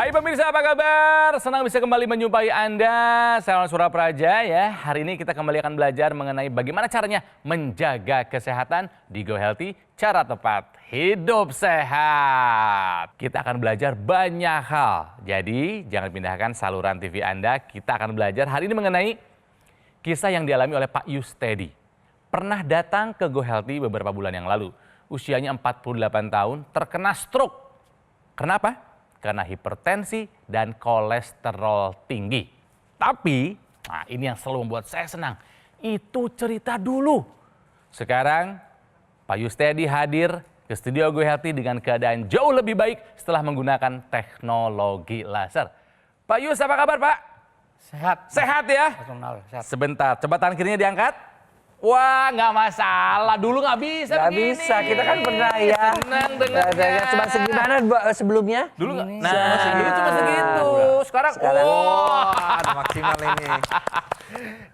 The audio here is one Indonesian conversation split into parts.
Hai pemirsa, apa kabar? Senang bisa kembali menjumpai Anda. Saya Surapraja ya. Hari ini kita kembali akan belajar mengenai bagaimana caranya menjaga kesehatan di Go Healthy, cara tepat hidup sehat. Kita akan belajar banyak hal. Jadi jangan pindahkan saluran TV Anda. Kita akan belajar hari ini mengenai kisah yang dialami oleh Pak Yustedi. Pernah datang ke Go Healthy beberapa bulan yang lalu. Usianya 48 tahun, terkena stroke. Kenapa? Karena hipertensi dan kolesterol tinggi. Tapi, nah ini yang selalu membuat saya senang. Itu cerita dulu. Sekarang, Pak Yustedi hadir ke studio Go Healthy dengan keadaan jauh lebih baik setelah menggunakan teknologi laser. Pak Yus, apa kabar Pak? Sehat. Sehat ya? Sehat. Sebentar, coba tangan kirinya diangkat. Wah, nggak masalah. Dulu nggak bisa Nggak begini. bisa, kita kan pernah ya. Senang dengarnya. Cuma segimana sebelumnya? Dulu nggak? Ini. Nah, cuma segitu. Sekarang, Ada maksimal ini.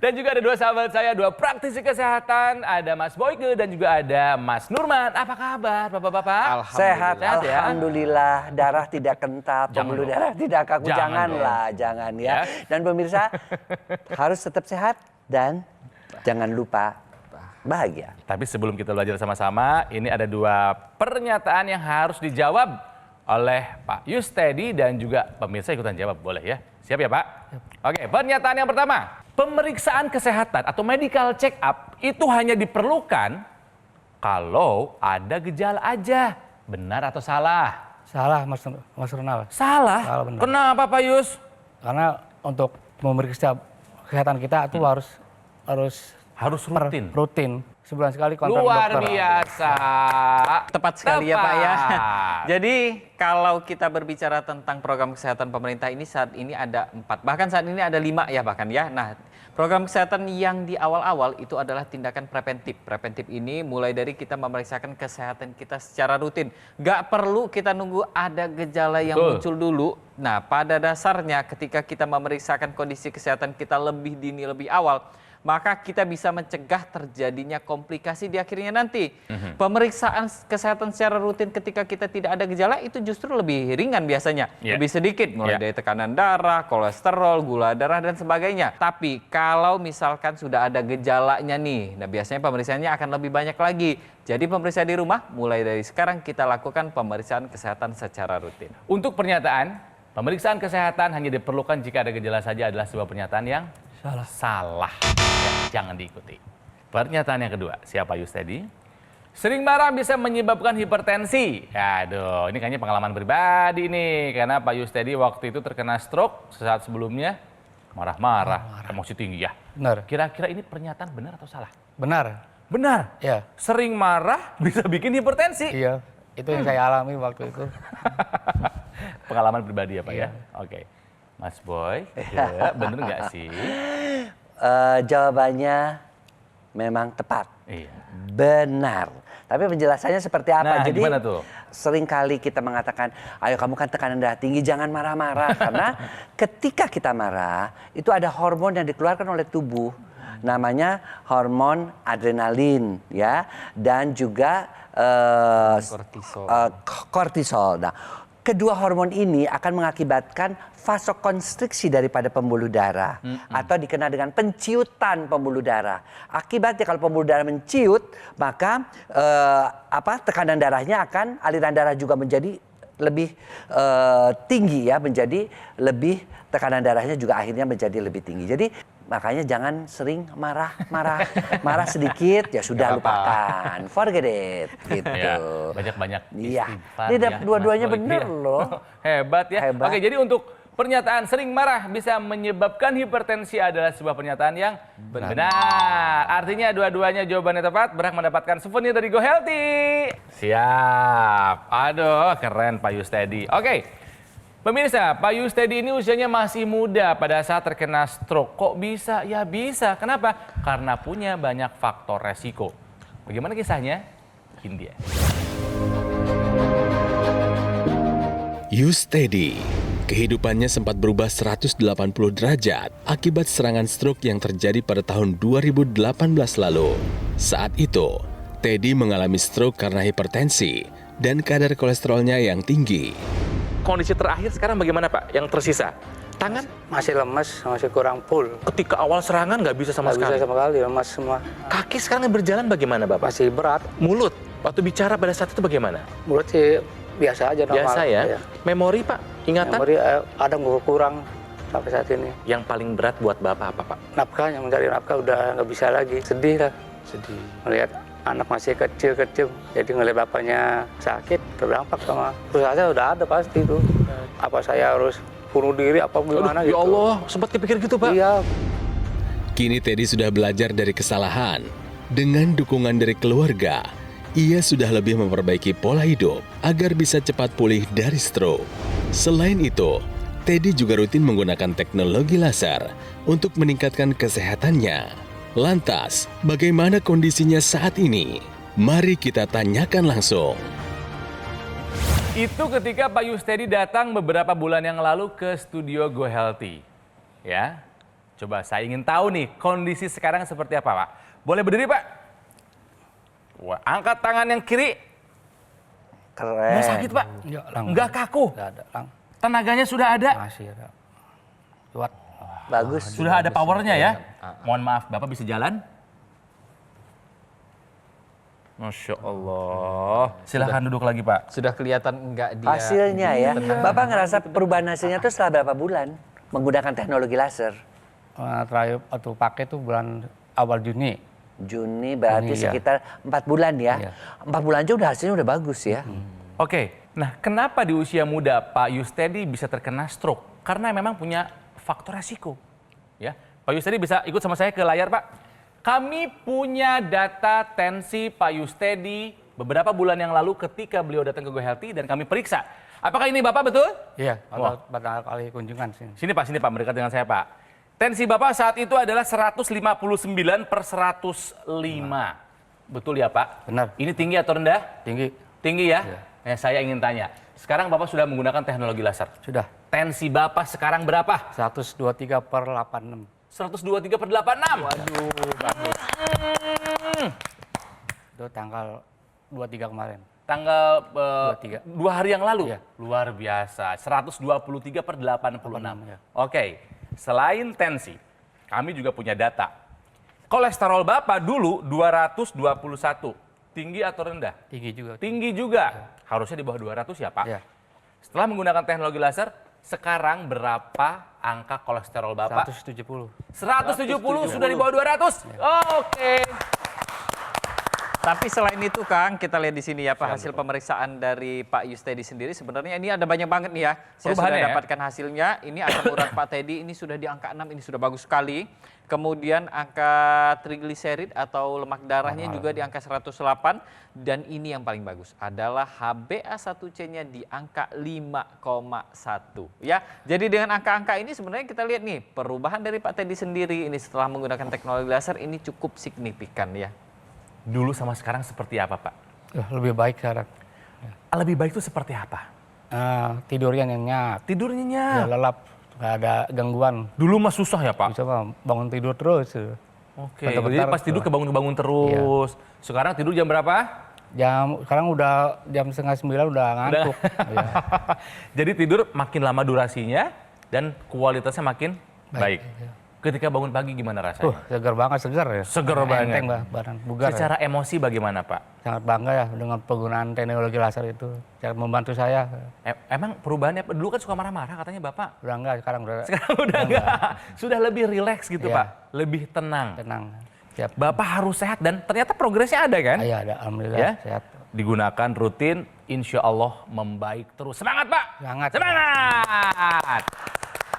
Dan juga ada dua sahabat saya, dua praktisi kesehatan. Ada Mas Boyke dan juga ada Mas Nurman. Apa kabar Bapak-bapak? Sehat, Sehat ya? alhamdulillah. Darah tidak kentat, pembuluh darah tidak kaku. Jangan ya. Dan pemirsa harus tetap sehat dan jangan lupa bahagia. Tapi sebelum kita belajar sama-sama, ini ada dua pernyataan yang harus dijawab oleh Pak Yustedi dan juga pemirsa ikutan jawab, boleh ya? Siap ya Pak? Oke, pernyataan yang pertama. Pemeriksaan kesehatan atau medical check up itu hanya diperlukan kalau ada gejala aja. Benar atau salah? Salah, Mas Ronald. Salah? Salah, benar. Kenapa Pak Yus? Karena untuk memeriksa kesehatan kita itu harus rutin. Sebulan sekali kontrol Luar dokter. biasa. Tepat sekali ya Pak ya. Tepat. Jadi kalau kita berbicara tentang program kesehatan pemerintah ini saat ini ada 4, bahkan saat ini ada 5 ya bahkan ya. Nah, program kesehatan yang di awal-awal itu adalah tindakan preventif. Preventif ini mulai dari kita memeriksakan kesehatan kita secara rutin. Gak perlu kita nunggu ada gejala yang muncul dulu. Nah, pada dasarnya ketika kita memeriksakan kondisi kesehatan kita lebih dini, lebih awal, maka kita bisa mencegah terjadinya komplikasi di akhirnya nanti. Pemeriksaan kesehatan secara rutin ketika kita tidak ada gejala itu justru lebih ringan biasanya. Lebih sedikit, mulai dari tekanan darah, kolesterol, gula darah, dan sebagainya. Tapi kalau misalkan sudah ada gejalanya nih, nah biasanya pemeriksaannya akan lebih banyak lagi. Jadi pemeriksaan di rumah, mulai dari sekarang kita lakukan pemeriksaan kesehatan secara rutin. Untuk pernyataan, pemeriksaan kesehatan hanya diperlukan jika ada gejala saja adalah sebuah pernyataan yang salah. Ya, jangan diikuti. Pernyataan yang kedua, siapa Yustedi? Sering marah bisa menyebabkan hipertensi. Aduh, ini kayaknya pengalaman pribadi nih. Karena Pak Yustedi waktu itu terkena stroke sesaat sebelumnya. Marah-marah, emosi tinggi ya. Benar. Kira-kira ini pernyataan benar atau salah? Benar. Benar? Ya. Sering marah bisa bikin hipertensi? Iya. Itu yang saya alami waktu itu. Pengalaman pribadi ya Pak ya? Oke. Mas Boy, ya, bener nggak sih? Jawabannya memang tepat. Iya. Benar. Tapi penjelasannya seperti apa? Nah, jadi gimana tuh? seringkali kita mengatakan, ayo kamu kan tekanan darah tinggi, jangan marah-marah. Karena ketika kita marah, itu ada hormon yang dikeluarkan oleh tubuh. Namanya hormon adrenalin, ya, dan juga kortisol. Nah, kedua hormon ini akan mengakibatkan vasokonstriksi daripada pembuluh darah atau dikenal dengan penciutan pembuluh darah. Akibatnya kalau pembuluh darah menciut, maka tekanan darahnya akan, aliran darah juga menjadi lebih tinggi ya, menjadi lebih, tekanan darahnya juga akhirnya menjadi lebih tinggi. Jadi makanya jangan sering marah sedikit ya sudah, lupakan, forget it gitu. Ya, banyak-banyak istighfar. Ini ya, dua-duanya Mas Boy. bener loh. Hebat ya. Hebat. Oke, jadi untuk pernyataan sering marah bisa menyebabkan hipertensi adalah sebuah pernyataan yang benar. Artinya dua-duanya jawabannya tepat, berhak mendapatkan souvenir dari Go Healthy. Siap. Aduh, keren Pak Yustedi. Oke. Pemirsa, Pak Yustedi ini usianya masih muda pada saat terkena stroke. Kok bisa? Ya bisa. Kenapa? Karena punya banyak faktor resiko. Bagaimana kisahnya? Ini dia. Yustedi, kehidupannya sempat berubah 180 derajat akibat serangan stroke yang terjadi pada tahun 2018 lalu. Saat itu, Teddy mengalami stroke karena hipertensi dan kadar kolesterolnya yang tinggi. kondisi terakhir sekarang bagaimana Pak? Yang tersisa? Tangan? Masih lemes, masih kurang full. Ketika awal serangan nggak bisa sama Nggak sekali? bisa sama sekali, lemas semua. Kaki sekarang berjalan bagaimana Bapak? Masih berat. Mulut? Waktu bicara pada saat itu bagaimana? Mulut sih biasa aja, normal. Biasa ya? Iya. Memori Pak? Ingatan? Memori ada kurang sampai saat ini. Yang paling berat buat Bapak apa Pak? Nafkah, yang mencari nafkah udah nggak bisa lagi. Sedih lah. Sedih. Melihat anak masih kecil-kecil, jadi ngelihat bapaknya sakit, terdampak sama perusahaan udah ada pasti itu. Apa saya harus bunuh diri, apa gimana Aduh, gitu. ya Allah, sempat kepikir gitu Pak? Iya. Kini Teddy sudah belajar dari kesalahan. Dengan dukungan dari keluarga, ia sudah lebih memperbaiki pola hidup agar bisa cepat pulih dari stroke. Selain itu, Teddy juga rutin menggunakan teknologi laser untuk meningkatkan kesehatannya. Lantas, bagaimana kondisinya saat ini? Mari kita tanyakan langsung. Itu ketika Pak Yustedi datang beberapa bulan yang lalu ke studio Go Healthy. Ya, coba saya ingin tahu nih kondisi sekarang seperti apa Pak? Boleh berdiri Pak? Wah, angkat tangan yang kiri. Keren. Nggak sakit Pak? Nggak kaku? Nggak ada, Tenaganya sudah ada? masih ada. Kuat. Bagus. Sudah ada powernya ya? Mohon maaf, Bapak bisa jalan? Masya Allah. Silahkan duduk lagi Pak. Sudah kelihatan enggak dia Hasilnya ya. Bapak ngerasa perubahan hasilnya tuh setelah berapa bulan menggunakan teknologi laser? Terakhir waktu pakai tuh bulan awal Juni. Juni berarti Juni, iya. sekitar 4 bulan ya. Iya. 4 bulan aja udah hasilnya udah bagus ya. Oke, nah kenapa di usia muda Pak Yustedi bisa terkena stroke? Karena memang punya faktor resiko. Ya, Pak Yustedi bisa ikut sama saya ke layar Pak. Kami punya data tensi Pak Yustedi beberapa bulan yang lalu ketika beliau datang ke Go Healthy dan kami periksa. Apakah ini Bapak betul? Iya, Wah. pertama kali kunjungan sini. Sini Pak, mendekat dengan saya Pak. Tensi Bapak saat itu adalah 159/105. Betul ya Pak? Benar. Ini tinggi atau rendah? Tinggi. Tinggi ya? Iya. Nah, saya ingin tanya. Sekarang Bapak sudah menggunakan teknologi laser. Sudah. Tensi Bapak sekarang berapa? 123/86. 123/86. Waduh, bagus. Itu tanggal 23 kemarin. Tanggal 23. 2 hari yang lalu. Iya. Luar biasa. 123/86. Ya. Oke. Selain tensi, kami juga punya data. Kolesterol Bapak dulu 221. Tinggi atau rendah? Tinggi juga. Tinggi juga. Harusnya di bawah 200 ya, Pak. Iya. Setelah menggunakan teknologi laser, sekarang berapa angka kolesterol Bapak? 170. 170 sudah di bawah 200. Oke. Tapi selain itu Kang, kita lihat di sini ya Pak, hasil pemeriksaan dari Pak Yustedi sendiri sebenarnya ini ada banyak banget nih ya. Saya sudah Perubahannya ya? dapatkan hasilnya, ini asam urat Pak Teddy ini sudah di angka 6, ini sudah bagus sekali. Kemudian angka trigliserid atau lemak darahnya juga di angka 108. Dan ini yang paling bagus adalah HbA1c-nya di angka 5,1. Ya, jadi dengan angka-angka ini sebenarnya kita lihat nih, perubahan dari Pak Teddy sendiri ini setelah menggunakan teknologi laser ini cukup signifikan ya. Dulu sama sekarang seperti apa, Pak? Lebih baik sekarang. Lebih baik itu seperti apa? Tidurnya nyenyak. Tidur nyenyak. Ya, lelap. Nggak ada gangguan. Dulu mah susah ya, Pak? Bisa Pak, bangun tidur terus. Oke, Bentar-bentar jadi pas tidur tuh. kebangun-bangun terus. Sekarang tidur jam berapa? Sekarang udah jam 8:30 udah ngantuk. Iya. Jadi tidur makin lama durasinya dan kualitasnya makin baik. Iya. Ketika bangun pagi gimana rasanya? Segar banget, segar ya. Segar banget. Enteng lah, badan bugar. Secara emosi bagaimana, Pak? Sangat bangga ya dengan penggunaan teknologi laser itu. Sangat membantu saya. Emang perubahannya dulu kan suka marah-marah katanya Bapak. Udah enggak, sekarang udah Sekarang udah enggak. Sudah lebih rileks gitu, Iya. Pak. Lebih tenang. tenang. Siap. Bapak harus sehat dan ternyata progresnya ada kan? Iya, ada. Alhamdulillah Ya? sehat. Digunakan rutin, insya Allah membaik terus. Semangat Pak! Semangat. Semangat!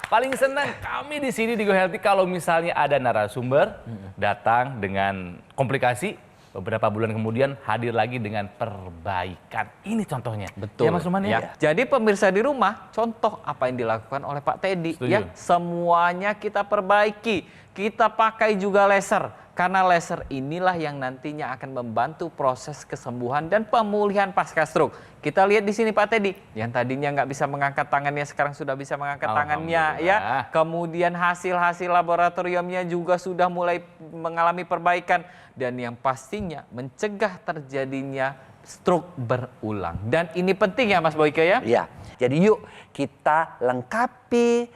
Paling senang kami di sini di Go Healthy kalau misalnya ada narasumber datang dengan komplikasi, beberapa bulan kemudian hadir lagi dengan perbaikan. Ini contohnya. Betul. Ya Mas Ruman ya? Jadi pemirsa di rumah, contoh apa yang dilakukan oleh Pak Teddy. Setuju. Ya, semuanya kita perbaiki. Kita pakai juga laser. Karena laser inilah yang nantinya akan membantu proses kesembuhan dan pemulihan pasca stroke. Kita lihat di sini Pak Teddy, yang tadinya nggak bisa mengangkat tangannya sekarang sudah bisa mengangkat tangannya, ya. Kemudian hasil-hasil laboratoriumnya juga sudah mulai mengalami perbaikan dan yang pastinya mencegah terjadinya stroke berulang. Dan ini penting ya Mas Boyke ya? Ya, jadi yuk kita lengkapi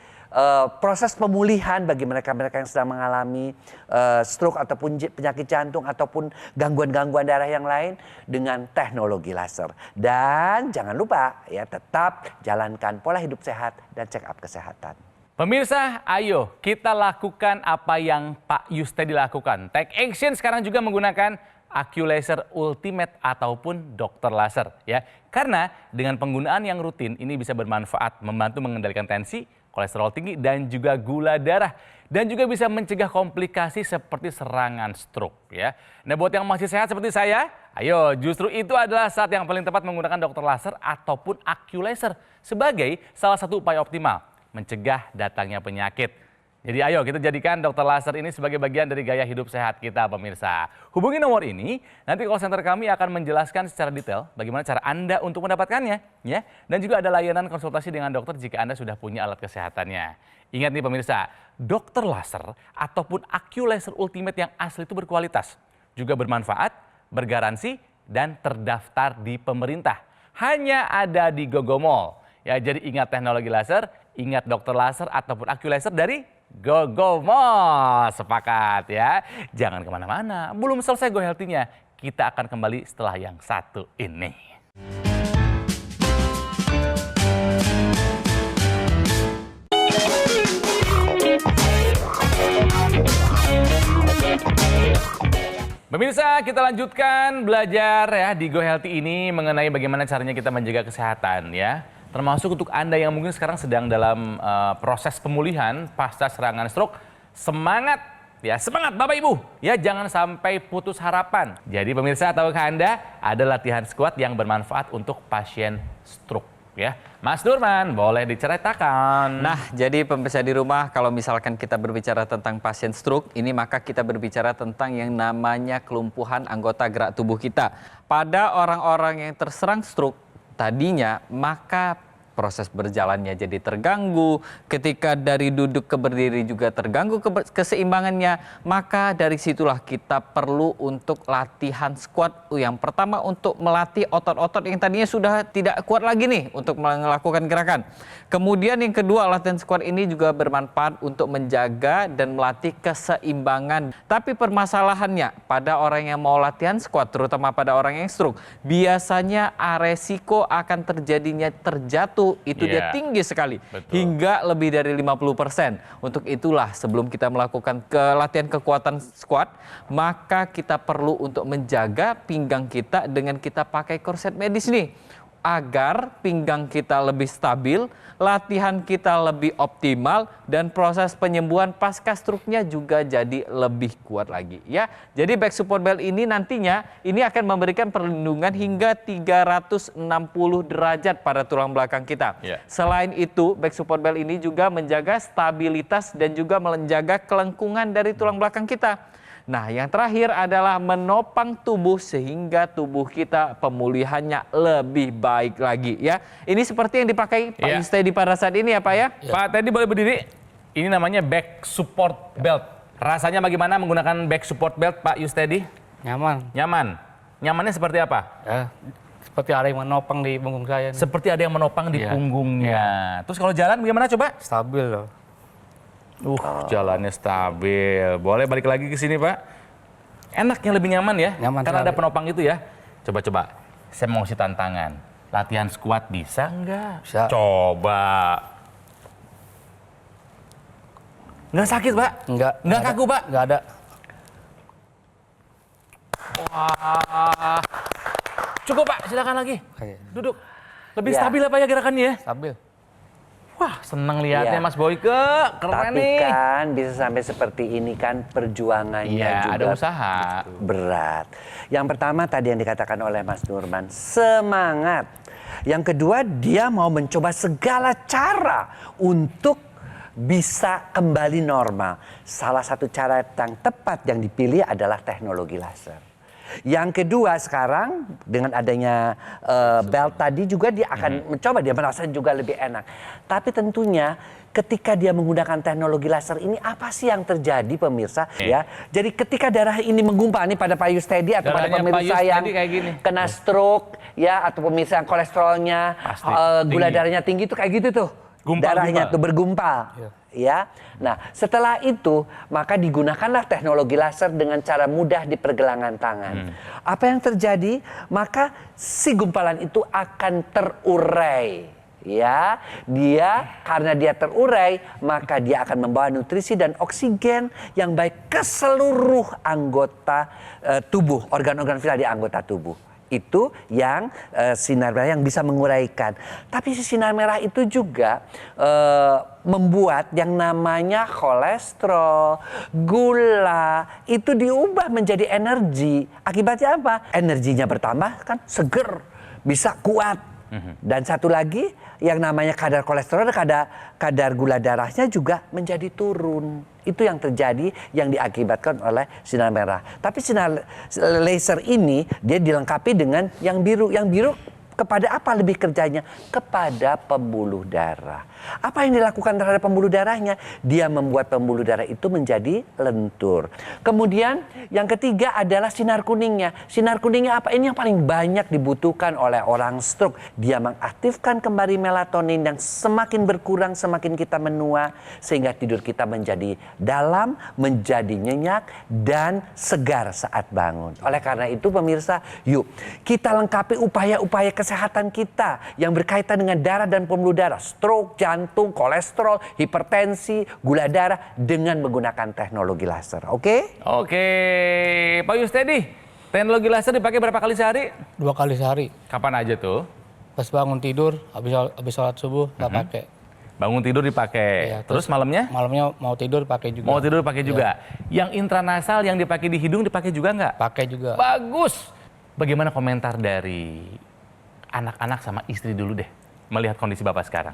proses pemulihan bagi mereka-mereka yang sedang mengalami stroke ataupun penyakit jantung ataupun gangguan-gangguan darah yang lain dengan teknologi laser. Dan jangan lupa ya tetap jalankan pola hidup sehat dan check up kesehatan. Pemirsa, ayo kita lakukan apa yang Pak Yustedi lakukan. Take action sekarang juga menggunakan AccuLaser Ultimate ataupun dokter laser ya. Karena dengan penggunaan yang rutin ini bisa bermanfaat membantu mengendalikan tensi, kolesterol tinggi dan juga gula darah dan juga bisa mencegah komplikasi seperti serangan stroke ya. Nah, buat yang masih sehat seperti saya, ayo justru itu adalah saat yang paling tepat menggunakan dokter laser ataupun AccuLaser sebagai salah satu upaya optimal mencegah datangnya penyakit. Jadi ayo kita jadikan dokter laser ini sebagai bagian dari gaya hidup sehat kita pemirsa. Hubungi nomor ini, nanti call center kami akan menjelaskan secara detail bagaimana cara Anda untuk mendapatkannya. Ya. Dan juga ada layanan konsultasi dengan dokter jika Anda sudah punya alat kesehatannya. Ingat nih pemirsa, dokter laser ataupun AccuLaser Ultimate yang asli itu berkualitas. Juga bermanfaat, bergaransi, dan terdaftar di pemerintah. Hanya ada di Gogo Mall. Ya, jadi ingat teknologi laser, ingat dokter laser ataupun AccuLaser dari Gogo Mall. Sepakat ya. Jangan kemana-mana. Belum selesai Go Healthy-nya. Kita akan kembali setelah yang satu ini. Pemirsa, kita lanjutkan belajar ya di Go Healthy ini mengenai bagaimana caranya kita menjaga kesehatan ya. Termasuk untuk Anda yang mungkin sekarang sedang dalam proses pemulihan pasca serangan stroke. Semangat ya, semangat Bapak Ibu. Ya, jangan sampai putus harapan. Jadi pemirsa, tahukah Anda ada latihan squat yang bermanfaat untuk pasien stroke ya. Mas Nurman, boleh diceritakan. Nah, jadi pemirsa di rumah, kalau misalkan kita berbicara tentang pasien stroke, ini maka kita berbicara tentang yang namanya kelumpuhan anggota gerak tubuh kita. Pada orang-orang yang terserang stroke, tadinya maka proses berjalannya jadi terganggu, ketika dari duduk ke berdiri juga terganggu keseimbangannya, maka dari situlah kita perlu untuk latihan squat. Yang pertama untuk melatih otot-otot yang tadinya sudah tidak kuat lagi nih untuk melakukan gerakan. Kemudian yang kedua, latihan squat ini juga bermanfaat untuk menjaga dan melatih keseimbangan. Tapi permasalahannya pada orang yang mau latihan squat, terutama pada orang yang stroke, biasanya resiko akan terjadinya terjatuh itu dia tinggi sekali. Betul. Hingga lebih dari 50%. Untuk itulah sebelum kita melakukan latihan kekuatan squat, maka kita perlu untuk menjaga pinggang kita dengan kita pakai korset medis nih. Agar pinggang kita lebih stabil, latihan kita lebih optimal, dan proses penyembuhan pasca stroke-nya juga jadi lebih kuat lagi ya. Jadi back support belt ini nantinya ini akan memberikan perlindungan hingga 360 derajat pada tulang belakang kita. Selain itu, back support belt ini juga menjaga stabilitas dan juga menjaga kelengkungan dari tulang belakang kita. Nah, yang terakhir adalah menopang tubuh sehingga tubuh kita pemulihannya lebih baik lagi ya. Ini seperti yang dipakai Pak Yustedi pada saat ini ya Pak ya. Pak Teddy boleh berdiri. Ini namanya back support belt. Rasanya bagaimana menggunakan back support belt Pak Yustedi? Nyaman. Nyaman. Nyamannya seperti apa? Ya, seperti ada yang menopang di punggung saya. Seperti ada yang menopang di punggungnya. Terus kalau jalan bagaimana coba? Stabil loh. Jalannya stabil. Boleh balik lagi ke sini Pak. Enaknya lebih nyaman ya. Nyaman karena sekali. ada penopang itu ya. Coba-coba. Saya mau kasih tantangan. Latihan squat bisa nggak? Bisa. Coba. Nggak sakit Pak? Nggak kaku Pak? Nggak ada. Wah. Cukup Pak, silakan lagi. Oke. Duduk. Lebih stabil apa ya gerakannya ya? Stabil. Wah, seneng lihatnya Iya. Mas Boyke. Keren Tapi nih. kan bisa sampai seperti ini kan perjuangannya Iya, juga ada usaha. berat. Yang pertama tadi yang dikatakan oleh Mas Nurman, semangat. Yang kedua, dia mau mencoba segala cara untuk bisa kembali normal. Salah satu cara yang tepat yang dipilih adalah teknologi laser. Yang kedua sekarang dengan adanya belt tadi juga dia akan mencoba, dia merasa juga lebih enak. Tapi tentunya ketika dia menggunakan teknologi laser ini apa sih yang terjadi pemirsa ya. Jadi ketika darah ini menggumpal nih pada Pak Yustedi atau pada Darahnya Pak pemirsa yang Yustedi kayak gini. kena stroke ya atau pemirsa yang kolesterolnya Pasti, gula tinggi. darahnya tinggi itu kayak gitu tuh. Gumpal, Darahnya gumpal. tuh bergumpal. Ya. Nah, setelah itu maka digunakanlah teknologi laser dengan cara mudah di pergelangan tangan. Apa yang terjadi? Maka si gumpalan itu akan terurai. Ya, karena dia terurai, maka dia akan membawa nutrisi dan oksigen yang baik ke seluruh anggota tubuh, organ-organ vital di anggota tubuh. Itu yang sinar merah yang bisa menguraikan. Tapi si sinar merah itu juga membuat yang namanya kolesterol, gula itu diubah menjadi energi. Akibatnya apa? Energinya bertambah kan seger, bisa kuat. Dan satu lagi yang namanya kadar kolesterol, kadar gula darahnya juga menjadi turun. Itu yang terjadi yang diakibatkan oleh sinar merah. Tapi sinar laser ini dia dilengkapi dengan yang biru. Yang biru kepada apa lebih kerjanya? Kepada pembuluh darah. Apa yang dilakukan terhadap pembuluh darahnya? Dia membuat pembuluh darah itu menjadi lentur. Kemudian yang ketiga adalah sinar kuningnya. Sinar kuningnya apa? Ini yang paling banyak dibutuhkan oleh orang stroke. Dia mengaktifkan kembali melatonin yang semakin berkurang semakin kita menua. Sehingga tidur kita menjadi dalam, menjadi nyenyak dan segar saat bangun. Oleh karena itu pemirsa, yuk kita lengkapi upaya-upaya kesehatan kita yang berkaitan dengan darah dan pembuluh darah. Stroke, jantung, kolesterol, hipertensi, gula darah dengan menggunakan teknologi laser. Oke? Oke, Pak Yustedi, teknologi laser dipakai berapa kali sehari? 2 kali sehari. Kapan aja tuh? Pas bangun tidur, habis sholat subuh nggak pakai. Bangun tidur dipakai. Iya, Terus malamnya? Malamnya mau tidur pakai juga. Mau tidur pakai juga. Yang intranasal yang dipakai di hidung dipakai juga nggak? Pakai juga. Bagus. Bagaimana komentar dari anak-anak sama istri dulu deh melihat kondisi Bapak sekarang?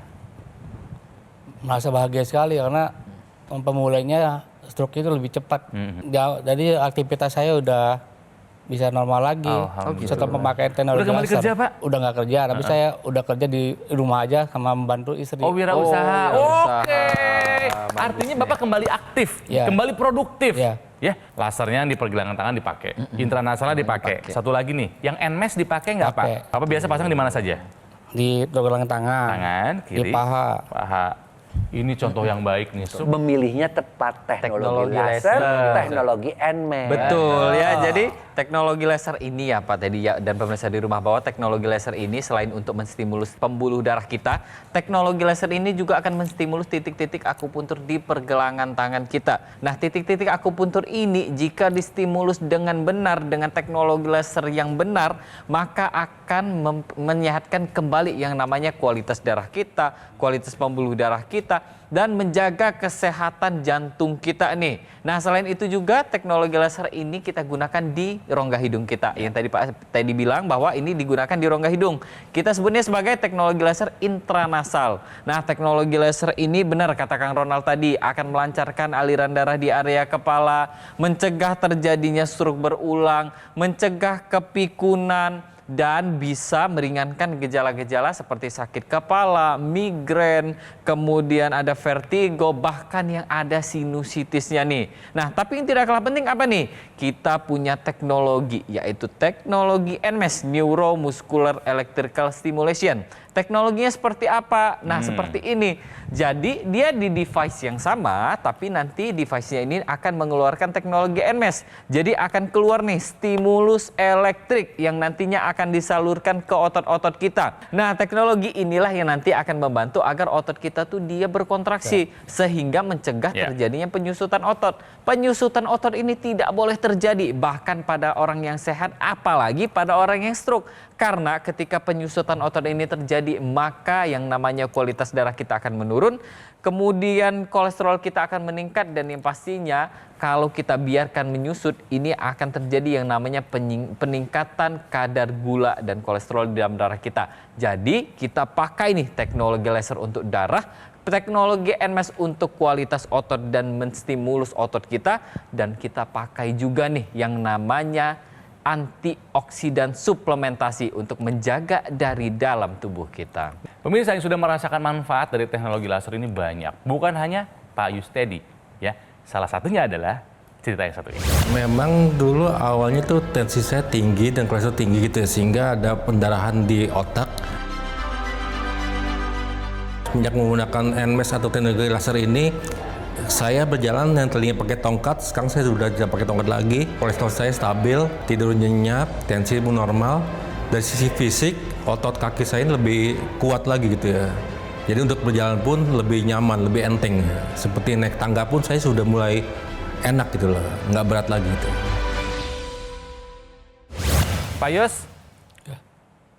Merasa bahagia sekali karena pemulainya stroke itu lebih cepat. Jadi aktivitas saya udah bisa normal lagi. Alhamdulillah. Setelah pemakaian teknologi Udah kembali laser. kerja, Pak? Udah nggak kerja, tapi saya udah kerja di rumah aja sama membantu istri. Oh, wirausaha. wirausaha. Oke. Bagus Artinya ya. Bapak kembali aktif, Ya. kembali produktif. Ya. Ya, lasernya di pergelangan tangan dipakai, intranasalnya dipakai. Satu lagi nih, yang NMES dipakai nggak Pak? Pakai. Bapak biasa pasang di mana saja? Di pergelangan tangan. Tangan, kiri, Di paha. paha. Ini contoh yang baik nih. Sob. Memilihnya tepat teknologi Teknologi laser, laser. teknologi NMES. Betul ya, jadi teknologi laser ini ya Pak Teddy ya, dan pemirsa di rumah bahwa teknologi laser ini selain untuk menstimulus pembuluh darah kita, teknologi laser ini juga akan menstimulus titik-titik akupuntur di pergelangan tangan kita. Nah, titik-titik akupuntur ini jika distimulus dengan benar dengan teknologi laser yang benar, maka akan menyehatkan kembali yang namanya kualitas darah kita, kualitas pembuluh darah kita, dan menjaga kesehatan jantung kita nih. Nah, selain itu juga teknologi laser ini kita gunakan di rongga hidung kita. Yang tadi Pak Teddy bilang bahwa ini digunakan di rongga hidung. Kita sebutnya sebagai teknologi laser intranasal. Nah, teknologi laser ini benar kata Kang Ronald tadi akan melancarkan aliran darah di area kepala, mencegah terjadinya stroke berulang, mencegah kepikunan, dan bisa meringankan gejala-gejala seperti sakit kepala, migrain, kemudian ada vertigo, bahkan yang ada sinusitisnya nih. Nah, tapi yang tidak kalah penting apa nih? Kita punya teknologi, yaitu teknologi NMES, Neuromuscular Electrical Stimulation. Teknologinya seperti apa? Nah, seperti ini. Jadi dia di device yang sama, tapi nanti device-nya ini akan mengeluarkan teknologi NMES. Jadi akan keluar nih stimulus elektrik yang nantinya akan disalurkan ke otot-otot kita. Nah, teknologi inilah yang nanti akan membantu agar otot kita tuh dia berkontraksi sehingga mencegah terjadinya penyusutan otot. Penyusutan otot ini tidak boleh terjadi bahkan pada orang yang sehat, apalagi pada orang yang stroke. Karena ketika penyusutan otot ini terjadi, maka yang namanya kualitas darah kita akan menurun, kemudian kolesterol kita akan meningkat, dan yang pastinya kalau kita biarkan menyusut, ini akan terjadi yang namanya peningkatan kadar gula dan kolesterol di dalam darah kita. Jadi kita pakai nih teknologi laser untuk darah, teknologi NMES untuk kualitas otot dan menstimulus otot kita, dan kita pakai juga nih yang namanya antioksidan suplementasi untuk menjaga dari dalam tubuh kita. Pemirsa yang sudah merasakan manfaat dari teknologi laser ini banyak, bukan hanya Pak Yustedi, ya. Salah satunya adalah cerita yang satu ini. Memang dulu awalnya tuh tensi saya tinggi dan kolesterol tinggi gitu ya, sehingga ada pendarahan di otak. Semenjak menggunakan NMES atau teknologi laser ini, saya berjalan yang tadinya pakai tongkat, sekarang saya sudah tidak pakai tongkat lagi. Kolesterol saya stabil, tidur nyenyak, tensi pun normal. Dari sisi fisik, otot kaki saya lebih kuat lagi gitu ya. Jadi untuk berjalan pun lebih nyaman, lebih enteng. Seperti naik tangga pun saya sudah mulai enak gitu loh, nggak berat lagi gitu. Pak Yus,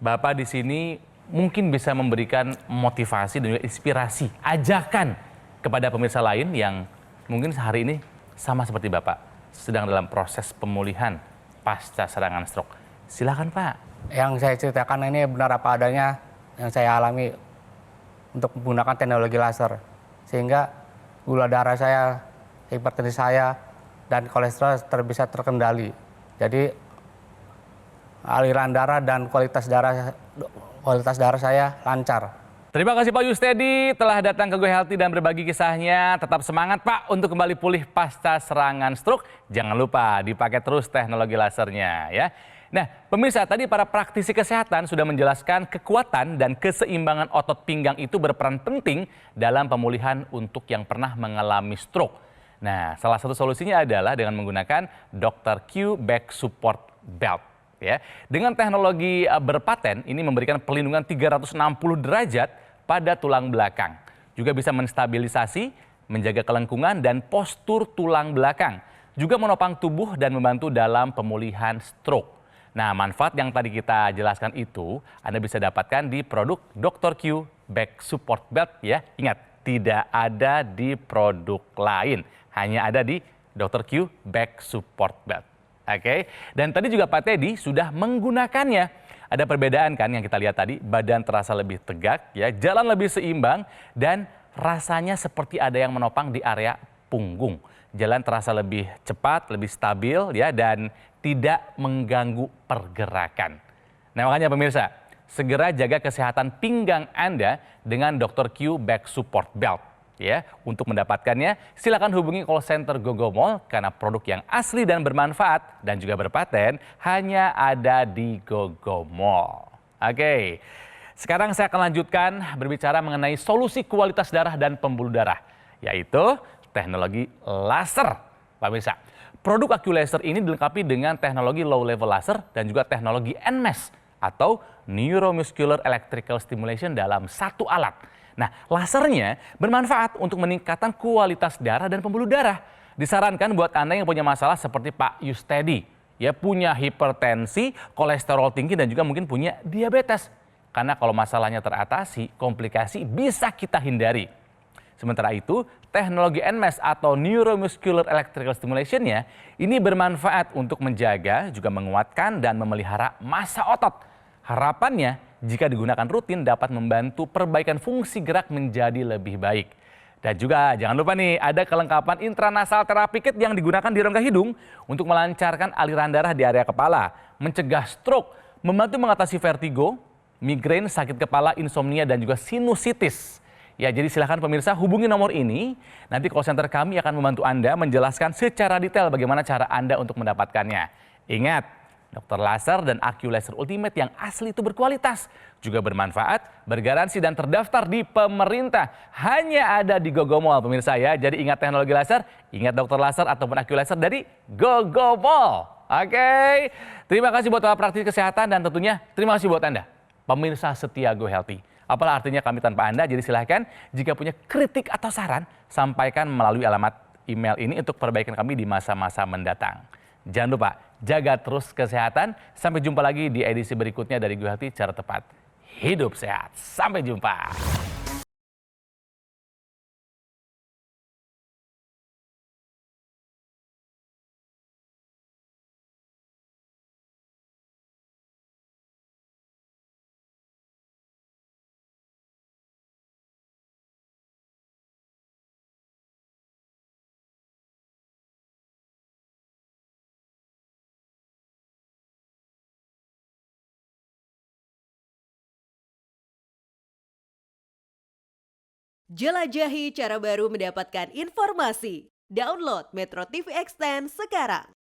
Bapak di sini mungkin bisa memberikan motivasi dan juga inspirasi, ajakan kepada pemirsa lain yang mungkin hari ini sama seperti Bapak, sedang dalam proses pemulihan pasca serangan stroke. Silakan Pak. Yang saya ceritakan ini benar apa adanya yang saya alami untuk menggunakan teknologi laser. Sehingga gula darah saya, hipertensi saya, dan kolesterol bisa terkendali. Jadi aliran darah dan kualitas darah saya lancar. Terima kasih Pak Yustedi telah datang ke Go Healthy dan berbagi kisahnya. Tetap semangat Pak untuk kembali pulih pasca serangan stroke. Jangan lupa dipakai terus teknologi lasernya ya. Nah, pemirsa, tadi para praktisi kesehatan sudah menjelaskan kekuatan dan keseimbangan otot pinggang itu berperan penting dalam pemulihan untuk yang pernah mengalami stroke. Nah, salah satu solusinya adalah dengan menggunakan Dr. Q Back Support Belt. Ya, dengan teknologi berpaten ini memberikan perlindungan 360 derajat pada tulang belakang. Juga bisa menstabilisasi, menjaga kelengkungan dan postur tulang belakang. Juga menopang tubuh dan membantu dalam pemulihan stroke. Nah, manfaat yang tadi kita jelaskan itu Anda bisa dapatkan di produk Dr. Q Back Support Belt ya. Ingat, tidak ada di produk lain, hanya ada di Dr. Q Back Support Belt. Oke, dan tadi juga Pak Teddy sudah menggunakannya. Ada perbedaan kan yang kita lihat tadi, badan terasa lebih tegak, ya, jalan lebih seimbang, dan rasanya seperti ada yang menopang di area punggung. Jalan terasa lebih cepat, lebih stabil, ya, dan tidak mengganggu pergerakan. Nah, makanya pemirsa, segera jaga kesehatan pinggang Anda dengan Dr. Q Back Support Belt. Ya, untuk mendapatkannya silakan hubungi call center Gogomall karena produk yang asli dan bermanfaat dan juga berpaten hanya ada di Gogomall. Oke, sekarang saya akan lanjutkan berbicara mengenai solusi kualitas darah dan pembuluh darah, yaitu teknologi laser. Pemirsa, produk AccuLaser ini dilengkapi dengan teknologi low level laser dan juga teknologi NMES atau Neuromuscular Electrical Stimulation dalam satu alat. Nah, lasernya bermanfaat untuk meningkatkan kualitas darah dan pembuluh darah. Disarankan buat Anda yang punya masalah seperti Pak Yustedi, ya, punya hipertensi, kolesterol tinggi dan juga mungkin punya diabetes. Karena kalau masalahnya teratasi, komplikasi bisa kita hindari. Sementara itu, teknologi NMES atau Neuromuscular Electrical Stimulation-nya ini bermanfaat untuk menjaga, juga menguatkan dan memelihara massa otot. Harapannya, jika digunakan rutin dapat membantu perbaikan fungsi gerak menjadi lebih baik. Dan juga jangan lupa nih, ada kelengkapan intranasal terapi kit yang digunakan di rongga hidung untuk melancarkan aliran darah di area kepala, mencegah stroke, membantu mengatasi vertigo, migrain, sakit kepala, insomnia, dan juga sinusitis. Ya, jadi silakan pemirsa hubungi nomor ini, nanti call center kami akan membantu Anda menjelaskan secara detail bagaimana cara Anda untuk mendapatkannya. Ingat, Dr. Laser dan AccuLaser Ultimate yang asli itu berkualitas, juga bermanfaat, bergaransi dan terdaftar di pemerintah. Hanya ada di Gogomall pemirsa ya. Jadi ingat teknologi laser, ingat Dr. Laser ataupun AccuLaser dari Gogomall. Oke, terima kasih buat para praktisi kesehatan dan tentunya terima kasih buat Anda, pemirsa setia Go Healthy. Apalah artinya kami tanpa Anda, jadi silahkan jika punya kritik atau saran, sampaikan melalui alamat email ini untuk perbaikan kami di masa-masa mendatang. Jangan lupa, jaga terus kesehatan. Sampai jumpa lagi di edisi berikutnya dari Go Healthy Cara Tepat Hidup Sehat. Sampai jumpa. Jelajahi cara baru mendapatkan informasi. Download Metro TV Extend sekarang.